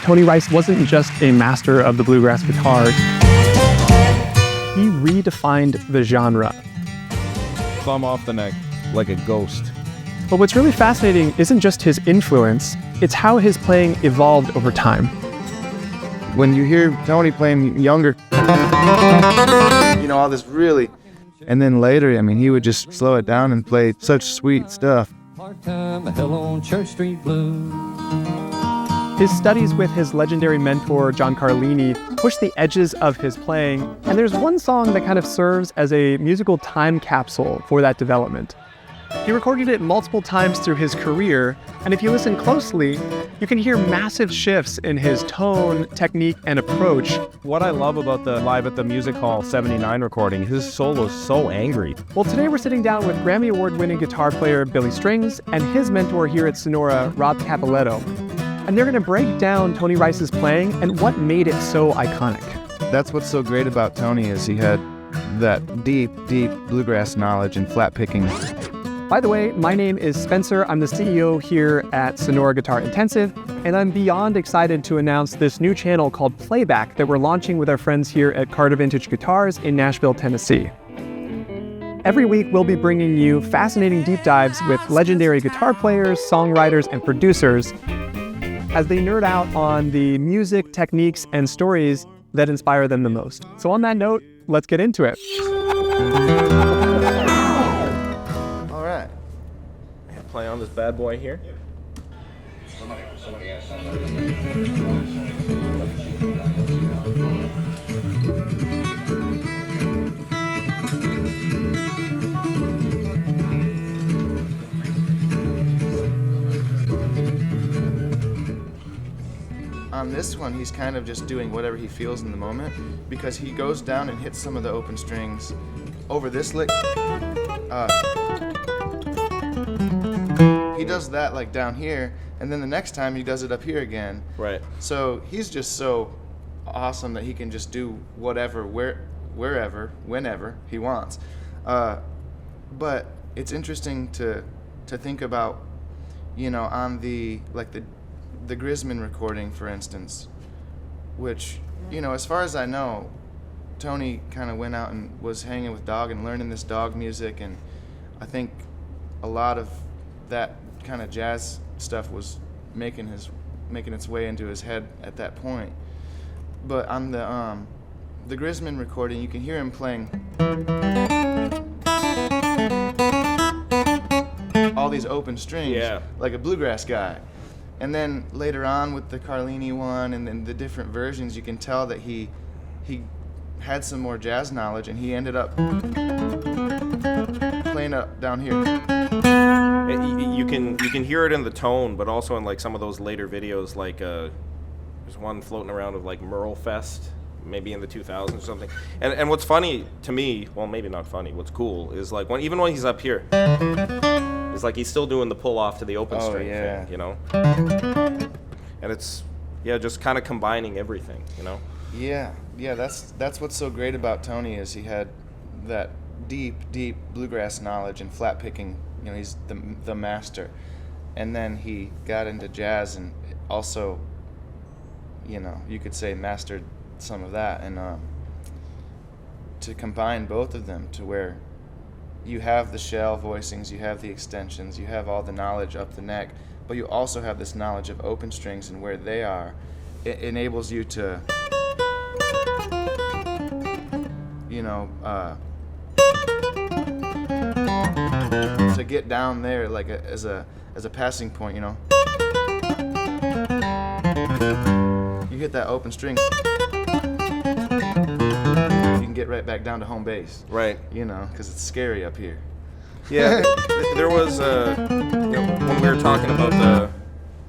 Tony Rice wasn't just a master of the bluegrass guitar. He redefined the genre. Thumb off the neck like a ghost. But what's really fascinating isn't just his influence, it's how his playing evolved over time. When you hear Tony playing younger, all this really, and then later, he would just slow it down and play such sweet stuff. Part-time, a hell on Church Street Blues. His studies with his legendary mentor, John Carlini, pushed the edges of his playing, and there's one song that kind of serves as a musical time capsule for that development. He recorded it multiple times through his career, and if you listen closely, you can hear massive shifts in his tone, technique, and approach. What I love about the Live at the Music Hall 79 recording, his solo's so angry. Well, today we're sitting down with Grammy Award-winning guitar player Billy Strings and his mentor here at Sonora, Robb Cappelletto. And they're going to break down Tony Rice's playing and what made it so iconic. That's what's so great about Tony is he had that deep, deep bluegrass knowledge and flat picking. By the way, my name is Spencer. I'm the CEO here at Sonora Guitar Intensive, and I'm beyond excited to announce this new channel called Playback that we're launching with our friends here at Carter Vintage Guitars in Nashville, Tennessee. Every week, we'll be bringing you fascinating deep dives with legendary guitar players, songwriters, and producers as they nerd out on the music, techniques, and stories that inspire them the most. So on that note, let's get into it. All right. Play on this bad boy here. On this one, he's kind of just doing whatever he feels in the moment because he goes down and hits some of the open strings over this lick. He does that like down here, and then the next time he does it up here again. Right. So he's just so awesome that he can just do whatever, wherever, whenever he wants. But it's interesting to think about, on the Grisman recording, for instance, which, as far as I know, Tony kind of went out and was hanging with Dog and learning this Dog music, and I think a lot of that kind of jazz stuff was making its way into his head at that point. But on the Grisman recording, you can hear him playing all these open strings, like a bluegrass guy. And then later on with the Carlini one and then the different versions, you can tell that he had some more jazz knowledge, and he ended up playing up down here. You can hear it in the tone, but also in like some of those later videos, like there's one floating around of like Merle Fest, maybe in the 2000s or something. And what's funny to me, well, maybe not funny, what's cool is like even when he's up here, it's like he's still doing the pull off to the open string thing, And it's just kind of combining everything, Yeah, that's what's so great about Tony is he had that deep bluegrass knowledge and flat picking. He's the master, and then he got into jazz and also, you could say mastered some of that, and to combine both of them to where you have the shell voicings, you have the extensions, you have all the knowledge up the neck, but you also have this knowledge of open strings and where they are. It enables you to, to get down there like as a passing point, You hit that open string, you can get right back down to home base. Right. Because it's scary up here. Yeah, there was when we were talking about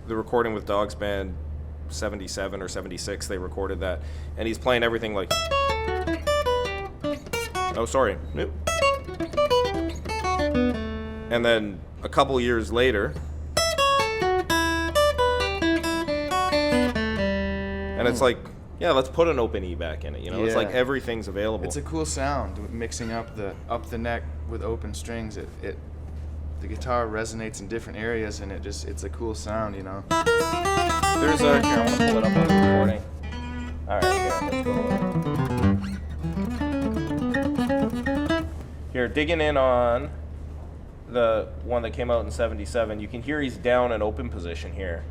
the recording with Dog's band, 77 or 76, they recorded that, and he's playing everything like. Oh, sorry. Nope. And then a couple years later, and it's like, let's put an open E back in it. It's like everything's available. It's a cool sound, mixing up the neck with open strings. the guitar resonates in different areas, and it's a cool sound, you know. There's a, here, I want to pull it up on the recording. All right, here, let's go. Here, digging in on the one that came out in '77, you can hear he's down in open position here.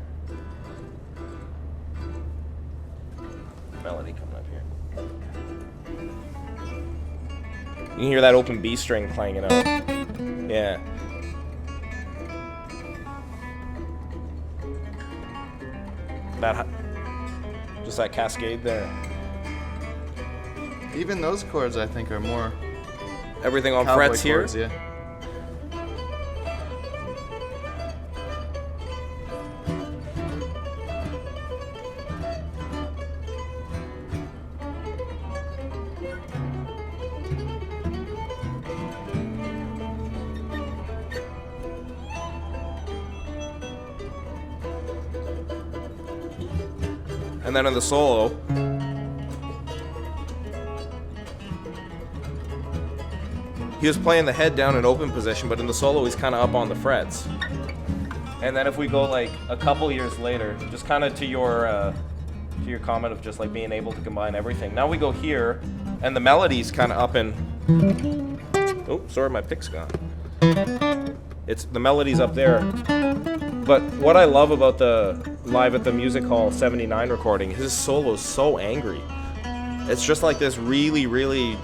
Melody coming up here. You can hear that open B string playing it out. Yeah. Just that cascade there. Even those chords, I think, are more everything on cowboy frets chords, here. yeah. And then in the solo, he was playing the head down in open position, but in the solo he's kind of up on the frets. And then if we go like a couple years later, just kind of to your comment of just like being able to combine everything. Now we go here, and the melody's kind of up in. Oh, sorry, my pick's gone. It's the melody's up there. But what I love about the Live at the Music Hall '79 recording, his solo is so angry. It's just like this really, really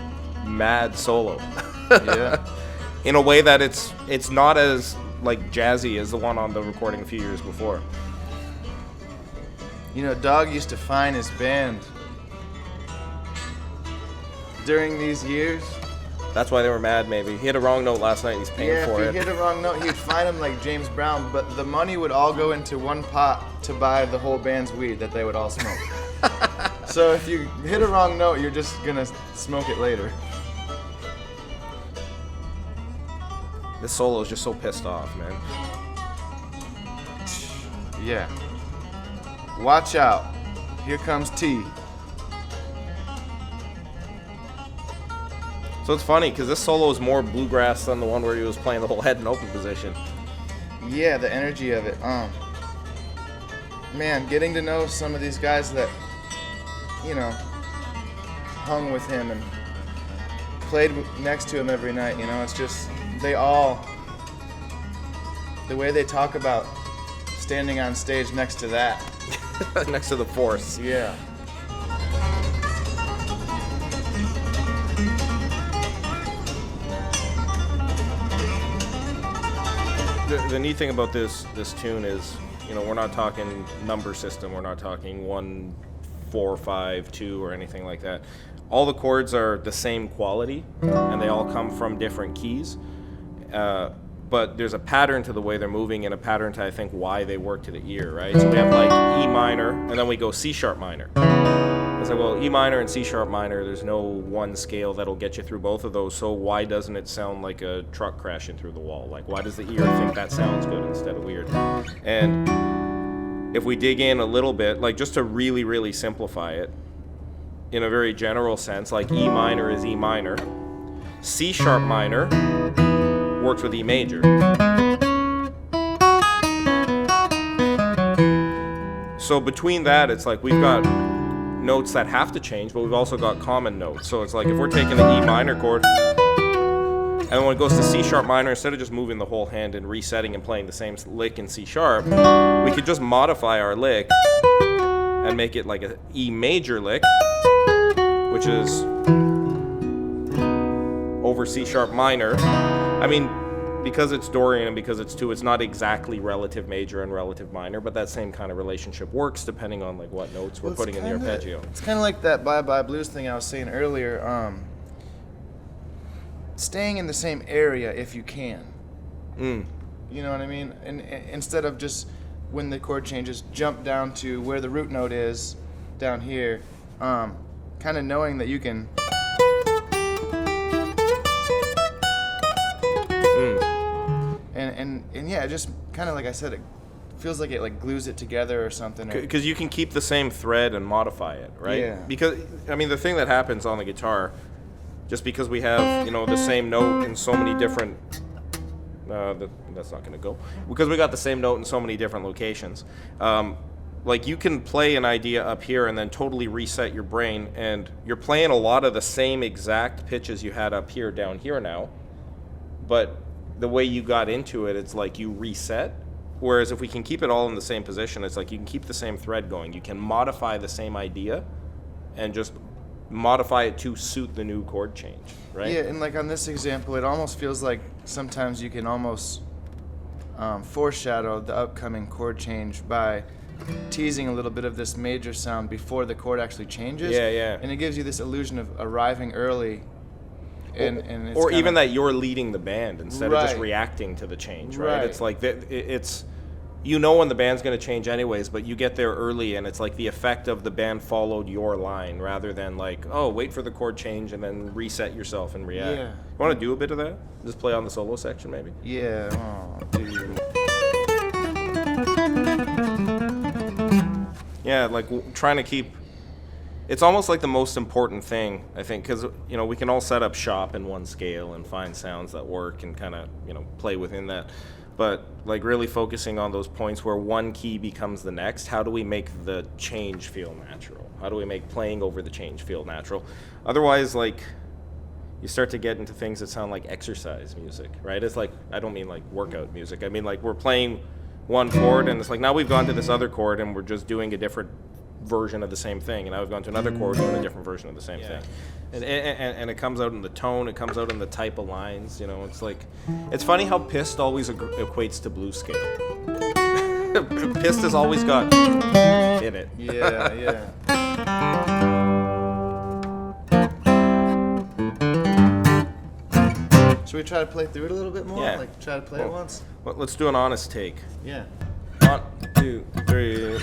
mad solo. Yeah. In a way that it's not as like jazzy as the one on the recording a few years before. You know, Dog used to find his band during these years. That's why they were mad, maybe. He hit a wrong note last night and he's paying for if it. he hit a wrong note, he'd find him like James Brown, but the money would all go into one pot to buy the whole band's weed that they would all smoke. So if you hit a wrong note, you're just gonna smoke it later. This solo is just so pissed off, man. Yeah. Watch out. Here comes T. So it's funny, because this solo is more bluegrass than the one where he was playing the whole head in open position. Yeah, the energy of it. Man, getting to know some of these guys that, you know, hung with him and played next to him every night, you know, it's just, they all, the way they talk about standing on stage next to that. Next to the Force. Yeah. The neat thing about this tune is, you know, we're not talking number system. We're not talking 1, 4, 5, 2 or anything like that. All the chords are the same quality, and they all come from different keys. But there's a pattern to the way they're moving, and a pattern to, I think, why they work to the ear, right? So we have like E minor, and then we go C sharp minor. It's like, well, E minor and C sharp minor, there's no one scale that'll get you through both of those, so why doesn't it sound like a truck crashing through the wall? Like, why does the ear think that sounds good instead of weird? And if we dig in a little bit, like just to really, really simplify it, in a very general sense, like E minor is E minor, C sharp minor works with E major. So between that, it's like we've got notes that have to change, but we've also got common notes. So it's like if we're taking the E minor chord, and when it goes to C sharp minor, instead of just moving the whole hand and resetting and playing the same lick in C sharp, we could just modify our lick and make it like an E major lick, which is over C sharp minor. I mean, because it's Dorian and because it's 2, it's not exactly relative major and relative minor, but that same kind of relationship works depending on like what notes we're putting in the arpeggio. It's kind of like that Bye Bye Blues thing I was saying earlier. Staying in the same area if you can. You know what I mean? And instead of just when the chord changes, jump down to where the root note is down here. Kind of knowing that you can. And yeah, just kind of like I said, it feels like it like glues it together or something. Because you can keep the same thread and modify it, right? Yeah. Because, I mean, the thing that happens on the guitar, just because we have, you know, the same note in so many different That's not going to go. Because we got the same note in so many different locations. Like, you can play an idea up here and then totally reset your brain, and you're playing a lot of the same exact pitches you had up here down here now, but the way you got into it, it's like you reset. Whereas if we can keep it all in the same position, it's like you can keep the same thread going. You can modify the same idea and just modify it to suit the new chord change, right? Yeah, and like on this example, it almost feels like sometimes you can almost foreshadow the upcoming chord change by teasing a little bit of this major sound before the chord actually changes. Yeah, yeah. And it gives you this illusion of arriving early. And it's or even that you're leading the band instead of just Right. reacting to the change, right? Right. It's like it's you know when the band's going to change anyways, but you get there early, and it's like the effect of the band followed your line rather than like, oh, wait for the chord change and then reset yourself and react. Yeah. You want to do a bit of that? Just play on the solo section, maybe? Yeah. Oh, dude. Yeah, like trying to keep. It's almost like the most important thing, I think, because, you know, we can all set up shop in one scale and find sounds that work and kind of, you know, play within that. But, like, really focusing on those points where one key becomes the next, how do we make the change feel natural? How do we make playing over the change feel natural? Otherwise, like, you start to get into things that sound like exercise music, right? It's like, I don't mean like workout music. I mean, like, we're playing one chord, and it's like, now we've gone to this other chord, and we're just doing a different version of the same thing, and now we've gone to another chord doing a different version of the same thing, and it comes out in the tone, it comes out in the type of lines, you know. It's like, it's funny how pissed always equates to blues scale. Pissed has always got in it. Yeah, yeah. Should we try to play through it a little bit more? Yeah. Like, try to play it once? Let's do an honest take. Yeah. 1, 2, 3.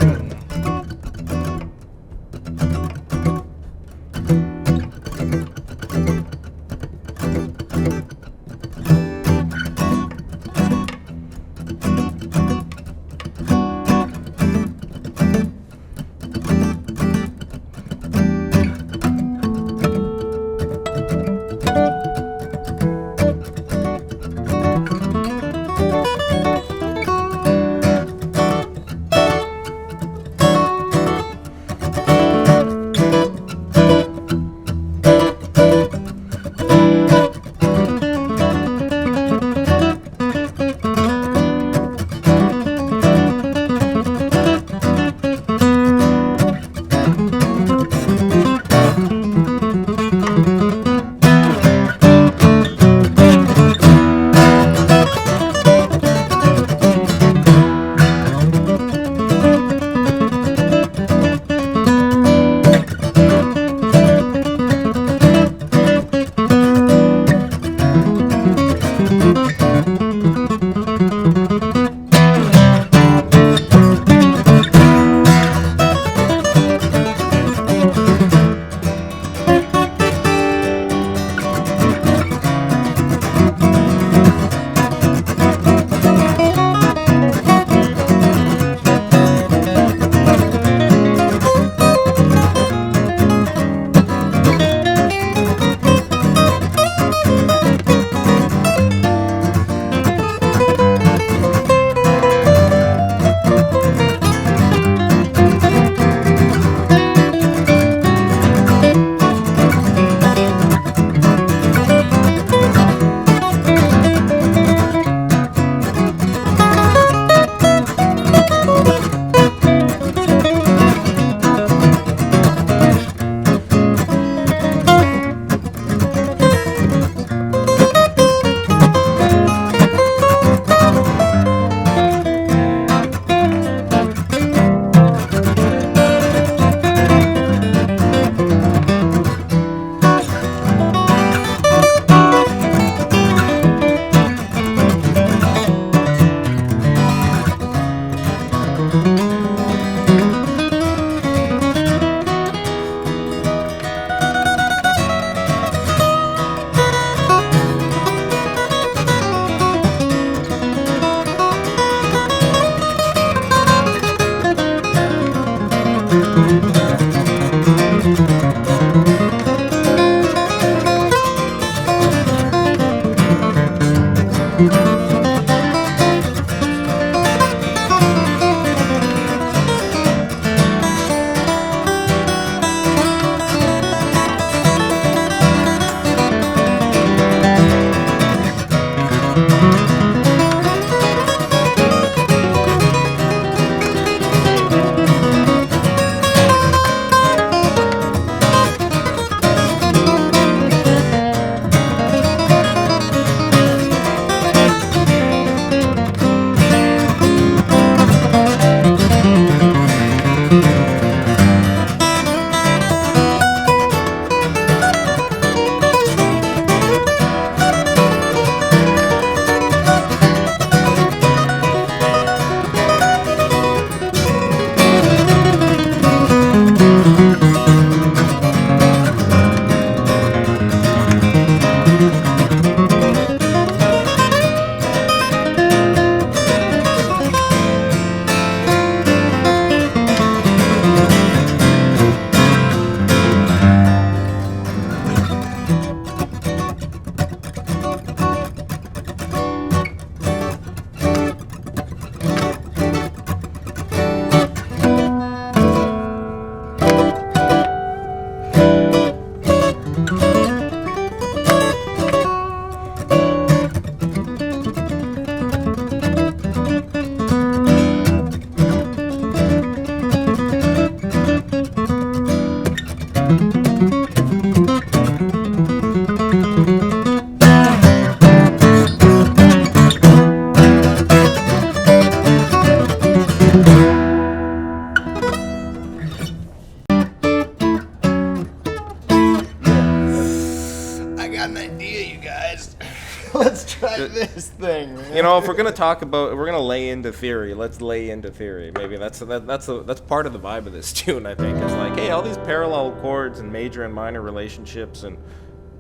You know, if we're gonna lay into theory, let's lay into theory. Maybe that's part of the vibe of this tune. I think is like, hey, all these parallel chords and major and minor relationships, and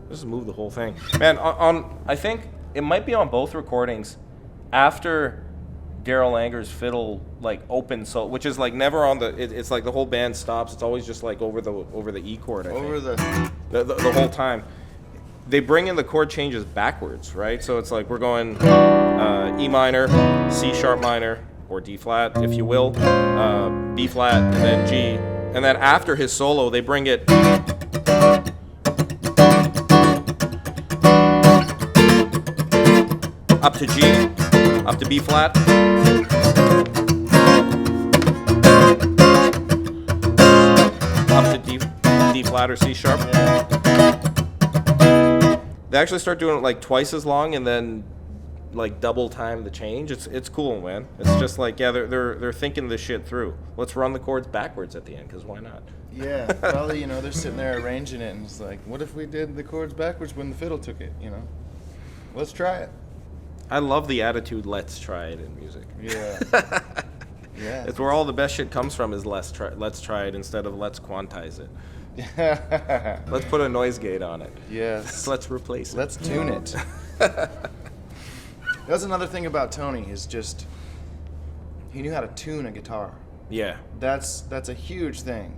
just move the whole thing. Man, I think it might be on both recordings after Daryl Langer's fiddle like open solo, which is like never on the. It's like the whole band stops. It's always just like over the E chord. I think. The whole time. They bring in the chord changes backwards, right? So it's like we're going E minor, C sharp minor, or D flat, if you will, B flat, and then G. And then after his solo, they bring it up to G, up to B flat. Up to D flat or C sharp. They actually start doing it like twice as long and then like double time the change. It's cool, man. It's just like, yeah, they're thinking this shit through. Let's run the chords backwards at the end, because why not? Yeah, probably, you know, they're sitting there arranging it and it's like, what if we did the chords backwards when the fiddle took it, you know? Let's try it. I love the attitude, let's try it in music. Yeah. Yeah. It's where all the best shit comes from, is let's try it instead of let's quantize it. Let's put a noise gate on it. Yes. Let's replace it. Let's tune it. That's another thing about Tony, is just he knew how to tune a guitar. Yeah. That's a huge thing.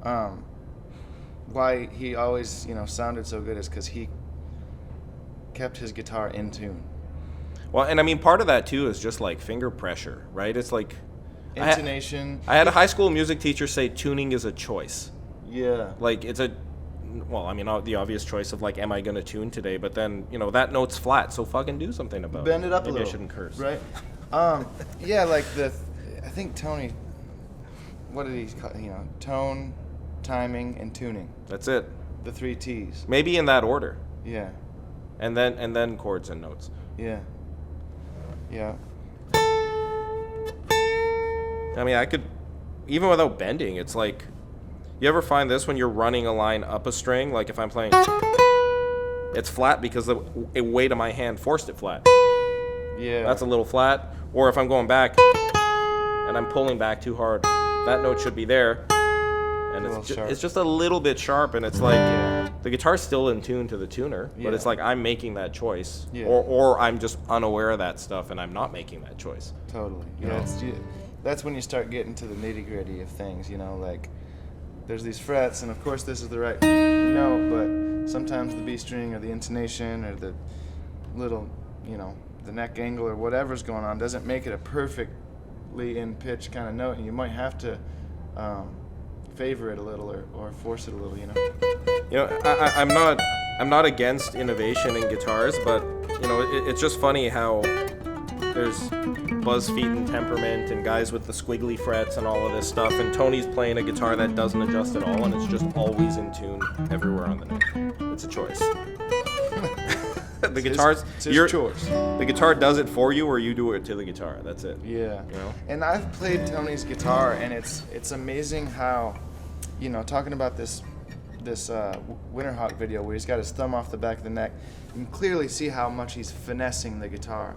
Why he always, you know, sounded so good is because he kept his guitar in tune. Well, and I mean, part of that too is just like finger pressure, right? It's like intonation. I had a high school music teacher say tuning is a choice. Yeah. Like it's well, I mean, the obvious choice of like, am I going to tune today? But then, you know, that note's flat, so fucking do something about it. Bend it up a Maybe little. I shouldn't curse. Right. Yeah, like I think Tony, what did he call, you know, tone, timing, and tuning. That's it. The 3 T's. Maybe in that order. Yeah. And then chords and notes. Yeah. Yeah. I mean, I could, even without bending, it's like, you ever find this when you're running a line up a string? Like if I'm playing, it's flat because the weight of my hand forced it flat. Yeah. That's a little flat. Or if I'm going back and I'm pulling back too hard, that note should be there. And it's just a little bit sharp, and it's like the guitar's still in tune to the tuner, but it's like I'm making that choice. Yeah. Or I'm just unaware of that stuff and I'm not making that choice. Totally. Yeah. That's when you start getting to the nitty-gritty of things, you know, like there's these frets, and of course this is the right note, but sometimes the B string or the intonation or the little, you know, the neck angle or whatever's going on doesn't make it a perfectly in pitch kind of note, and you might have to favor it a little or force it a little, you know. You know, I'm not against innovation in guitars, but you know, it's just funny how there's buzz feet and temperament and guys with the squiggly frets and all of this stuff, and Tony's playing a guitar that doesn't adjust at all, and it's just always in tune everywhere on the neck. It's a choice. It's his choice. The guitar does it for you, or you do it to the guitar. That's it. Yeah. You know? And I've played Tony's guitar, and it's amazing how, you know, talking about this Winterhawk video where he's got his thumb off the back of the neck, you can clearly see how much he's finessing the guitar.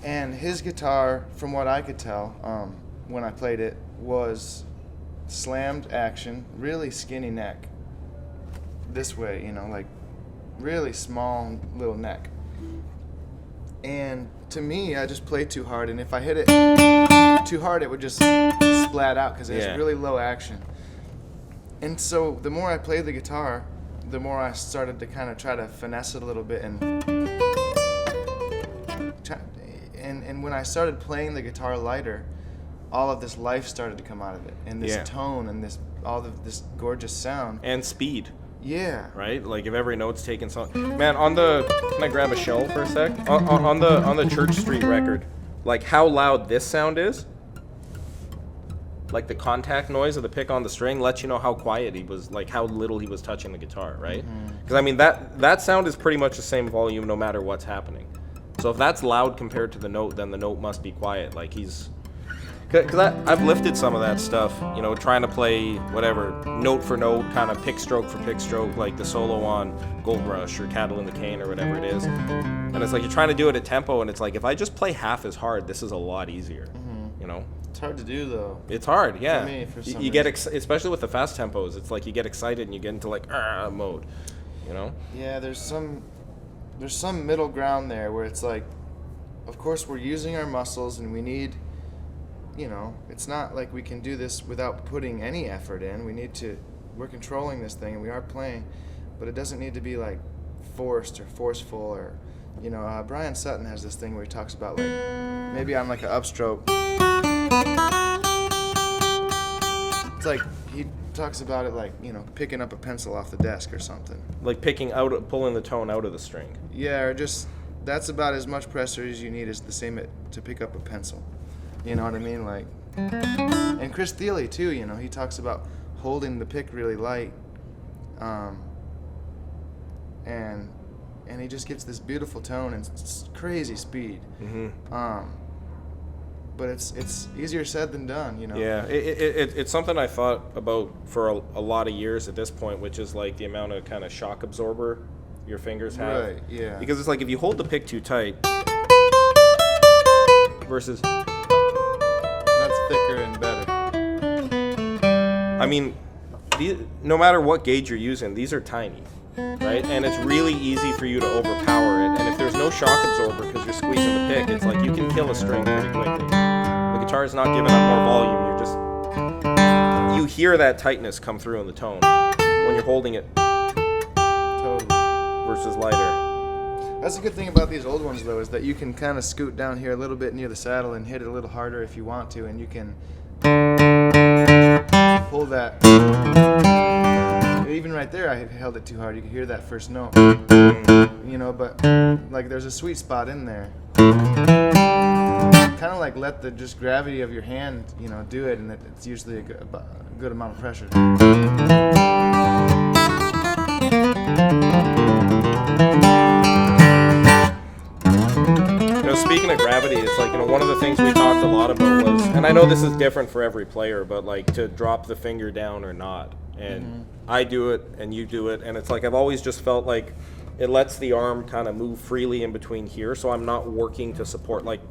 And his guitar, from what I could tell, when I played it, was slammed action, really skinny neck. This way, you know, like really small little neck. And to me, I just played too hard, and if I hit it too hard, it would just splat out because it has really low action. And so the more I played the guitar, the more I started to kind of try to finesse it a little bit, and when I started playing the guitar lighter, all of this life started to come out of it, and this tone and this this gorgeous sound And speed. Yeah. Right? Like if every note's taken something. Man, can I grab a shell for a sec? On the Church Street record, like how loud this sound is, like the contact noise of the pick on the string lets you know how quiet he was, like how little he was touching the guitar, right? Because I mean that sound is pretty much the same volume no matter what's happening. So if that's loud compared to the note, then the note must be quiet. Like because Because I've lifted some of that stuff, you know, trying to play whatever, note for note, kind of pick stroke for pick stroke, like the solo on Gold Rush or Cattle in the Cane or whatever it is. And it's like you're trying to do it at tempo, and it's like, if I just play half as hard, this is a lot easier, you know? It's hard to do, though. It's hard, yeah. For me, for some you get, reason. especially with the fast tempos, it's like you get excited and you get into like, mode, you know? Yeah, there's some middle ground there where it's like, of course we're using our muscles and we need, you know, it's not like we can do this without putting any effort in. We're controlling this thing and we are playing, but it doesn't need to be like forced or forceful or, you know, Brian Sutton has this thing where he talks about like, maybe I'm like an upstroke. It's like, he talks about it like, you know, picking up a pencil off the desk or something. Like pulling the tone out of the string. Yeah, or just, that's about as much pressure as you need as the same to pick up a pencil. You know what I mean? Like, and Chris Thiele too, you know, he talks about holding the pick really light, and he just gets this beautiful tone and crazy speed. But it's easier said than done, you know. Yeah, it's something I thought about for a lot of years at this point, which is like the amount of kind of shock absorber your fingers have. Right. Yeah. Because it's like if you hold the pick too tight versus. That's thicker and better. I mean, no matter what gauge you're using, these are tiny, right? And it's really easy for you to overpower it. And if there's no shock absorber because you're squeezing the pick, it's like you can kill a string pretty quickly. The guitar's not giving up more volume. You hear that tightness come through in the tone when you're holding it Totally. versus lighter. That's the good thing about these old ones, though, is that you can kind of scoot down here a little bit near the saddle and hit it a little harder if you want to, and you can pull that. Even right there, I held it too hard. You could hear that first note. You know, but like there's a sweet spot in there. Kind of like let the just gravity of your hand, you know, do it, and it's usually a good amount of pressure. You know, speaking of gravity, it's like, you know, one of the things we talked a lot about was, and I know this is different for every player, but like to drop the finger down or not. And I do it and you do it, and it's like I've always just felt like it lets the arm kind of move freely in between here, so I'm not working to support, like,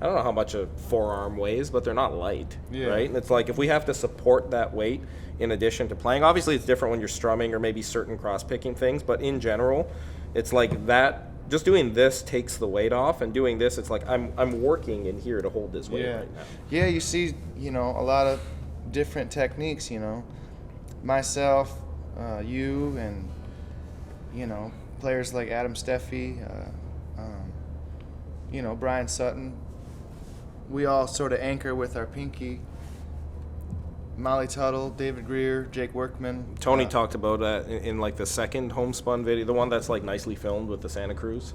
I don't know how much a forearm weighs, but they're not light, right? And it's like if we have to support that weight in addition to playing, obviously it's different when you're strumming or maybe certain cross-picking things, but in general, it's like that, just doing this takes the weight off, and doing this, it's like I'm working in here to hold this weight right now. Yeah, you see, you know, a lot of different techniques, you know. Myself, you, and, you know, players like Adam Steffi, you know, Brian Sutton. We all sort of anchor with our pinky. Molly Tuttle, David Greer, Jake Workman. Tony talked about that in like the second homespun video, the one that's like nicely filmed with the Santa Cruz.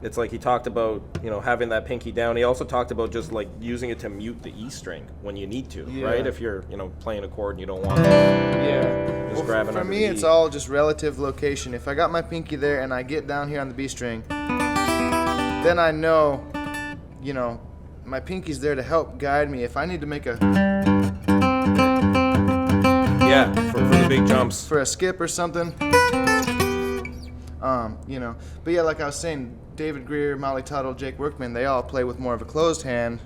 It's like he talked about, you know, having that pinky down. He also talked about just like using it to mute the E string when you need to, right? If you're, you know, playing a chord and you don't want to. Just grabbing for under me, the it's E. all just relative location. If I got my pinky there and I get down here on the B string, then I know, you know, my pinky's there to help guide me. If I need to make a for the big jumps, for a skip or something, you know. But yeah, like I was saying, David Greer, Molly Tuttle, Jake Workman, they all play with more of a closed hand.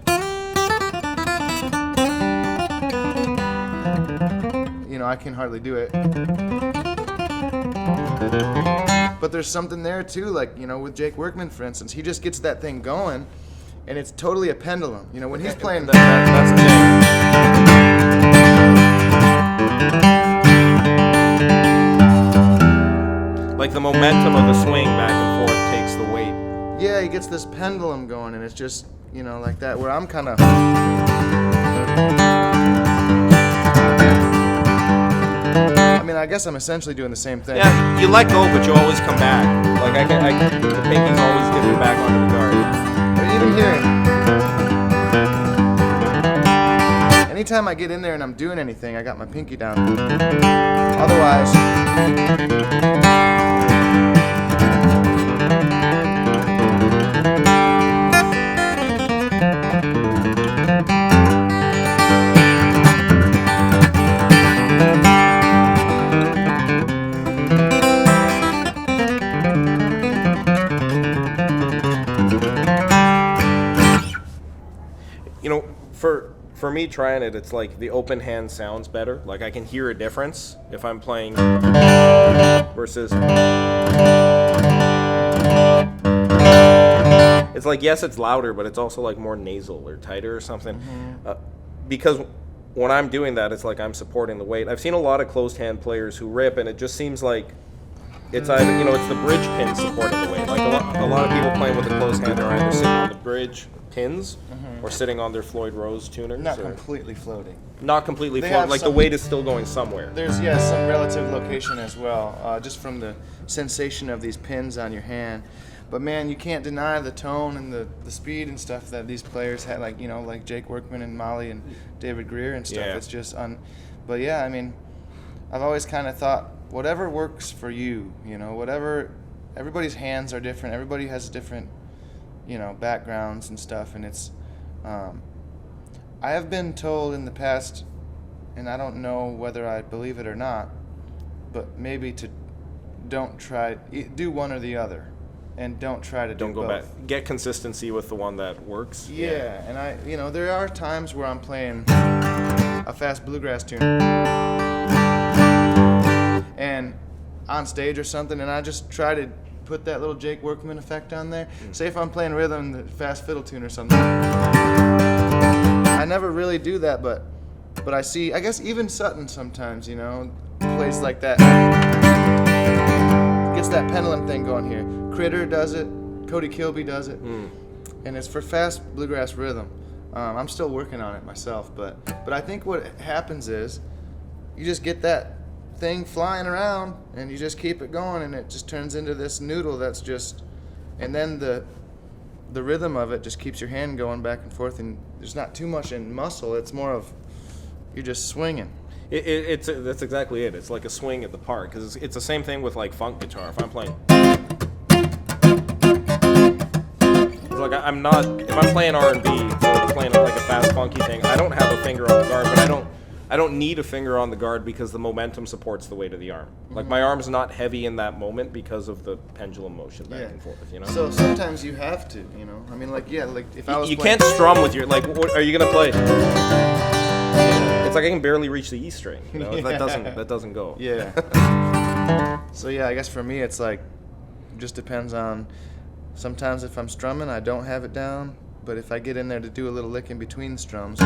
You know, I can hardly do it. But there's something there too, like, you know, with Jake Workman, for instance, he just gets that thing going, and it's totally a pendulum. You know, when he's playing. That's the thing. Like the momentum of the swing back and forth takes the weight. Yeah, he gets this pendulum going, and it's just, you know, like that, where I'm kind of. I mean, I guess I'm essentially doing the same thing. Yeah, you let go, but you always come back. Like the pinky's always dipping back onto the guard. Or even here. Anytime I get in there and I'm doing anything, I got my pinky down. Otherwise. me trying it, it's like the open hand sounds better. Like I can hear a difference if I'm playing versus. It's like, yes, it's louder, but it's also like more nasal or tighter or something. Because when I'm doing that, it's like I'm supporting the weight. I've seen a lot of closed hand players who rip, and it just seems like it's either, you know, it's the bridge pin supporting the weight. Like a lot of people playing with a closed hand are either sitting on the bridge pins or sitting on their Floyd Rose tuners. Not completely floating. Not completely floating. Like the weight is still going somewhere. There's some relative location as well, just from the sensation of these pins on your hand. But man, you can't deny the tone and the speed and stuff that these players had, like, you know, like Jake Workman and Molly and David Greer and stuff. Yeah. It's just but yeah, I mean, I've always kind of thought whatever works for you, you know, whatever. Everybody's hands are different. Everybody has different, you know, backgrounds and stuff, and it's. I have been told in the past, and I don't know whether I believe it or not, but maybe to don't try do one or the other. And don't try to Don't do go both. back. Get consistency with the one that works. Yeah, and you know, there are times where I'm playing a fast bluegrass tune, and on stage or something, and I just try to put that little Jake Workman effect on there. Say if I'm playing rhythm, the fast fiddle tune or something. I never really do that, but I see. I guess even Sutton sometimes, you know, plays like that. Gets that pendulum thing going here. Critter does it. Cody Kilby does it. And it's for fast bluegrass rhythm. I'm still working on it myself, but I think what happens is you just get that thing flying around and you just keep it going, and it just turns into this noodle that's just, and then the rhythm of it just keeps your hand going back and forth, and there's not too much in muscle. It's more of you're just swinging. That's exactly it. It's like a swing at the park, because it's the same thing with like funk guitar. If I'm playing, it's like if I'm playing R&B, or playing like a fast funky thing, I don't have a finger on the guard, but I don't need a finger on the guard because the momentum supports the weight of the arm. Like my arm's not heavy in that moment because of the pendulum motion back and forth. You know. So sometimes you have to, you know. I mean, like like if I was you playing, can't strum with your what are you gonna play? It's like I can barely reach the E string. You know, that doesn't go. Yeah. So yeah, I guess for me it's like, it just depends on. Sometimes if I'm strumming, I don't have it down, but if I get in there to do a little lick in between the strums.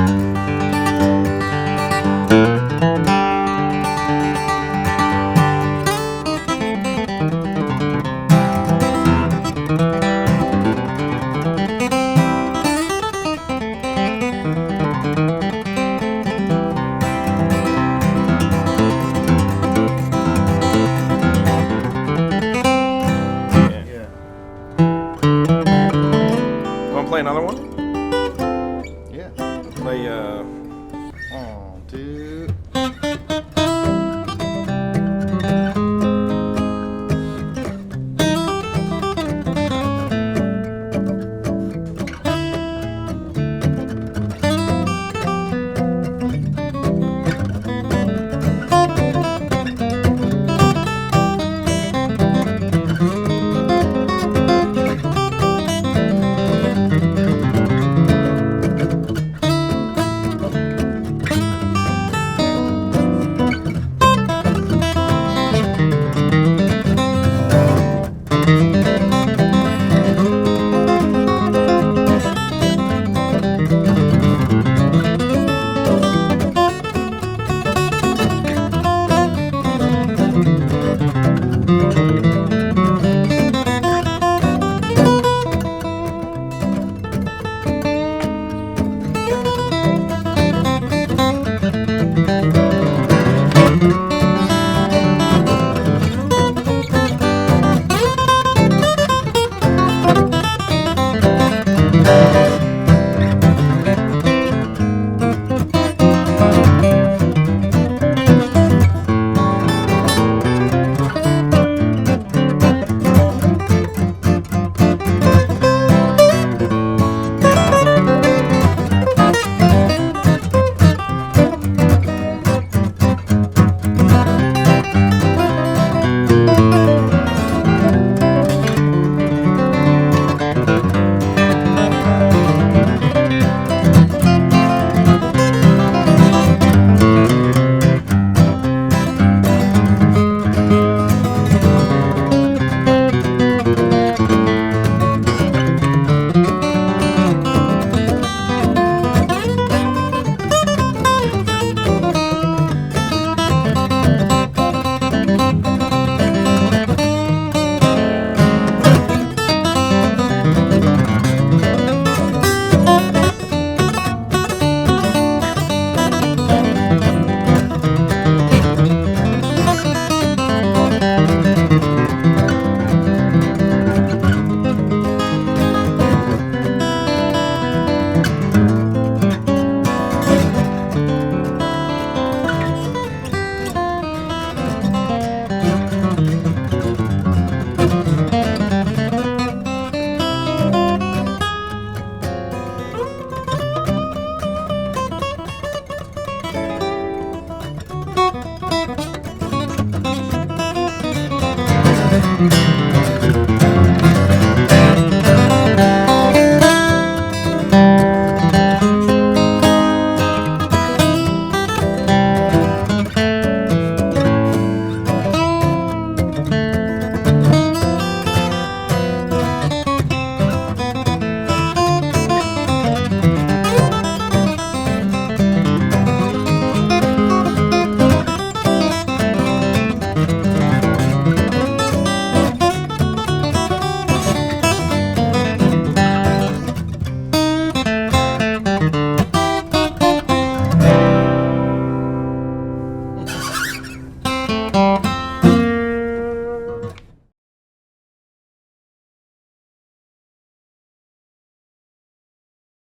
Another one? Yeah. Play 1, 2.